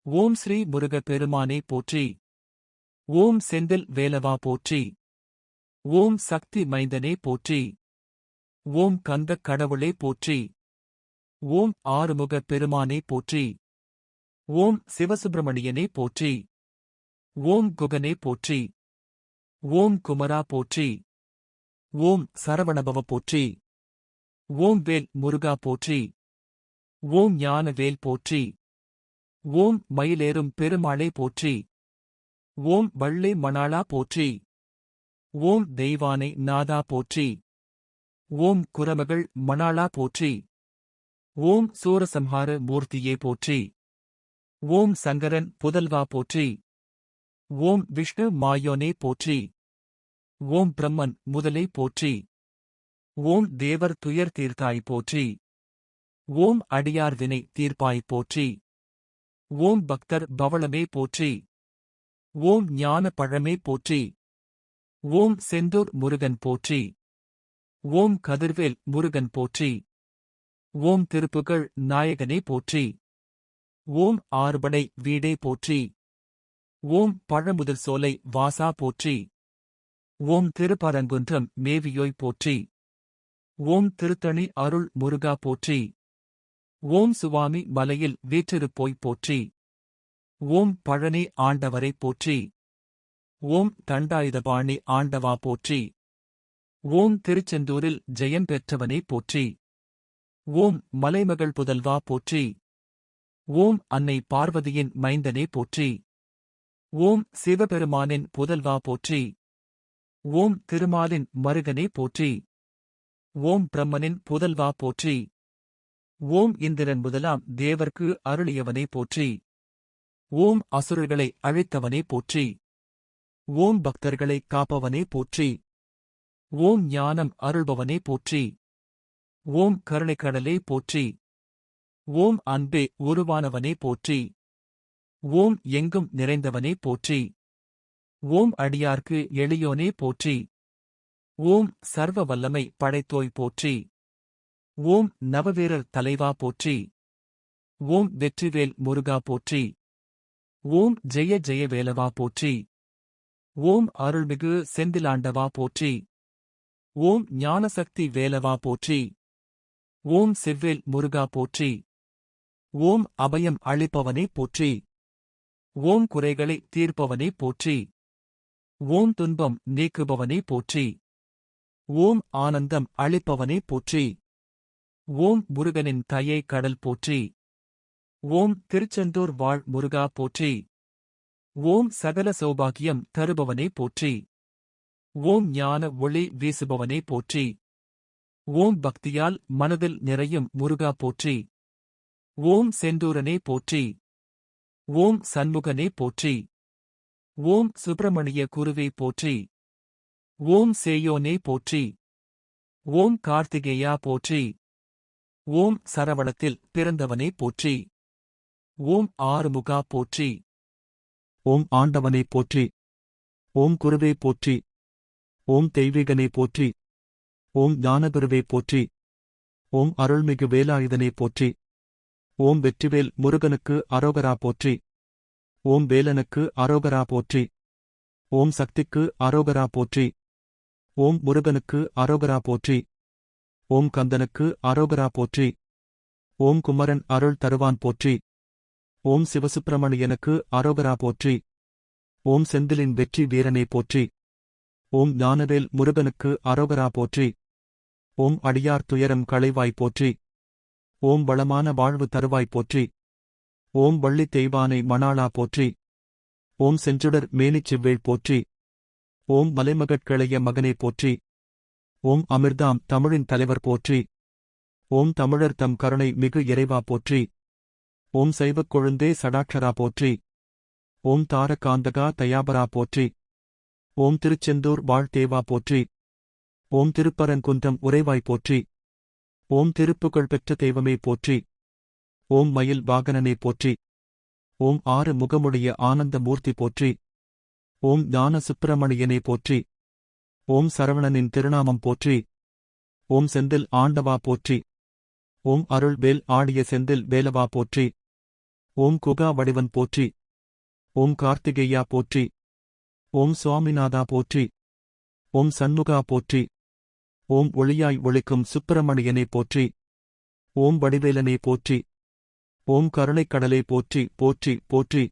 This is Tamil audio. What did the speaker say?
ஓம் ஸ்ரீ முருகப் பெருமானே போற்றி. ஓம் செந்தில் வேலவா போற்றி. ஓம் சக்தி மைந்தனே போற்றி. ஓம் கந்தக் கடவுளே போற்றி. ஓம் ஆறுமுகப் பெருமானே போற்றி. ஓம் சிவசுப்பிரமணியனே போற்றி. ஓம் குகனே போற்றி. ஓம் குமரா போற்றி. ஓம் சரவணபவ போற்றி. ஓம் வேல் முருகா போற்றி. ஓம் ஞானவேல் போற்றி. ஓம் மயிலேறும் பெருமாளே போற்றி. ஓம் வள்ளி மணாளா போற்றி. ஓம் தெய்வானை நாதா போற்றி. ஓம் குரமகள் மணாளா போற்றி. ஓம் சூரசம்ஹார மூர்த்தியே போற்றி. ஓம் சங்கரன் புதல்வா போற்றி. ஓம் விஷ்ணு மாயோனே போற்றி. ஓம் பிரம்மன் முதலே போற்றி. ஓம் தேவர் துயர் தீர்த்தாய் போற்றி. ஓம் அடியார் வினை தீர்ப்பாய் போற்றி. ஓம் பக்தர் பவளமே போற்றி. ஓம் ஞான பழமே போற்றி. ஓம் செந்தூர் முருகன் போற்றி. ஓம் கதிர்வேல் முருகன் போற்றி. ஓம் திருப்புகழ் நாயகனே போற்றி. ஓம் ஆறுபடை வீடே போற்றி. ஓம் பழமுதிர் சோலை வாசா போற்றி. ஓம் திருப்பரங்குன்றம் மேவியோய் போற்றி. ஓம் திருத்தணி அருள் முருகா போற்றி. ஓம் சுவாமி மலையில் வீற்றிருப்போய் போற்றி. ஓம் பழனி ஆண்டவரை போற்றி. ஓம் தண்டாயுதபாணி ஆண்டவா போற்றி. ஓம் திருச்செந்தூரில் ஜெயம் பெற்றவனே போற்றி. ஓம் மலைமகள் புதல்வா போற்றி. ஓம் அன்னை பார்வதியின் மைந்தனே போற்றி. ஓம் சிவபெருமானின் புதல்வா போற்றி. ஓம் திருமாலின் மருகனே போற்றி. ஓம் பிரம்மனின் புதல்வா போற்றி. ஓம் இந்திரன் முதலாம் தேவர்க்கு அருளியவனே போற்றி. ஓம் அசுரர்களை அழித்தவனே போற்றி. ஓம் பக்தர்களை காப்பவனே போற்றி. ஓம் ஞானம் அருள்பவனே போற்றி. ஓம் கருணைக்கடலே போற்றி. ஓம் அன்பே உருவானவனே போற்றி. ஓம் எங்கும் நிறைந்தவனே போற்றி. ஓம் அடியார்க்கு எளியோனே போற்றி. ஓம் சர்வ வல்லமை படைத்தோய் போற்றி. ஓம் நவவீரர் தலைவா போற்றி. ஓம் வெற்றிவேல் முருகா போற்றி. ஓம் ஜெய ஜெய வேலவா போற்றி. ஓம் அருள்மிகு செந்திலாண்டவா போற்றி. ஓம் ஞானசக்தி வேலவா போற்றி. ஓம் செவ்வேல் முருகா போற்றி. ஓம் அபயம் அளிப்பவனே போற்றி. ஓம் குறைகளை தீர்ப்பவனே போற்றி. ஓம் துன்பம் நீக்குபவனே போற்றி. ஓம் ஆனந்தம் அளிப்பவனே போற்றி. ஓம் முருகனின் தயை கடல் போற்றி. ஓம் திருச்செந்தூர் வாழ் முருகா போற்றி. ஓம் சகல சௌபாகியம் தருபவனே போற்றி. ஓம் ஞான ஒளி வீசுபவனே போற்றி. ஓம் பக்தியால் மனதில் நிறையும் முருகா போற்றி. ஓம் செந்தூரனே போற்றி. ஓம் சண்முகனே போற்றி. ஓம் சுப்பிரமணிய குருவே போற்றி. ஓம் சேயோனே போற்றி. ஓம் கார்த்திகேயா போற்றி. ஓம் சரவணத்தில் பிறந்தவனே போற்றி. ஓம் ஆறுமுகா போற்றி. ஓம் ஆண்டவனே போற்றி. ஓம் குருவே போற்றி. ஓம் தெய்வீகனே போற்றி. ஓம் ஞானகுருவே போற்றி. ஓம் அருள்மிகு வேலாயுதனே போற்றி. ஓம் வெற்றிவேல் முருகனுக்கு அரோகரா போற்றி. ஓம் வேலனுக்கு அரோகரா போற்றி. ஓம் சக்திக்கு அரோகரா போற்றி. ஓம் முருகனுக்கு அரோகரா போற்றி. ஓம் கந்தனுக்கு அரோகரா போற்றி. ஓம் குமரன் அருள் தருவான் போற்றி. ஓம் சிவசுப்பிரமணியனுக்கு அரோகரா போற்றி. ஓம் செந்திலின் வெற்றி வீரனே போற்றி. ஓம் ஞானவேல் முருகனுக்கு அரோகரா போற்றி. ஓம் அடியார் துயரம் களைவாய் போற்றி. ஓம் வளமான வாழ்வு தருவாய் போற்றி. ஓம் வள்ளி தெய்வானை மணாளா போற்றி. ஓம் செஞ்சுடர் மேனிச் செவ்வேள் போற்றி. ஓம் மலைமகட்கிளைய மகனே போற்றி. ஓம் அமிர்தாம் தமிழின் தலைவர் போற்றி. ஓம் தமிழர் தம் கருணை மிகு இறைவா போற்றி. ஓம் சைவக் கொழுந்தே சடாட்சரா போற்றி. ஓம் தாரகாந்தகா தயாபரா போற்றி. ஓம் திருச்செந்தூர் வாழ்தேவா போற்றி. ஓம் திருப்பரங்குன்றம் உறைவாய் போற்றி. ஓம் திருப்புகழ் பெற்ற தெய்வமே போற்றி. ஓம் மயில் வாகனனே போற்றி. ஓம் ஆறு முகமுடைய ஆனந்த மூர்த்தி போற்றி. ஓம் ஞான சுப்பிரமணியனே போற்றி. ஓம் சரவணனின் திருநாமம் போற்றி. ஓம் செந்தில் ஆண்டவா போற்றி. ஓம் அருள் வேல் ஆடிய செந்தில் வேலவா போற்றி. ஓம் குகா வடிவன் போற்றி. ஓம் கார்த்திகேயா போற்றி. ஓம் சுவாமிநாதா போற்றி. ஓம் சண்முகா போற்றி. ஓம் ஒளியாய் ஒளிக்கும் சுப்பிரமணியனே போற்றி. ஓம் வடிவேலனே போற்றி. ஓம் கருணைக்கடலே போற்றி போற்றி போற்றி.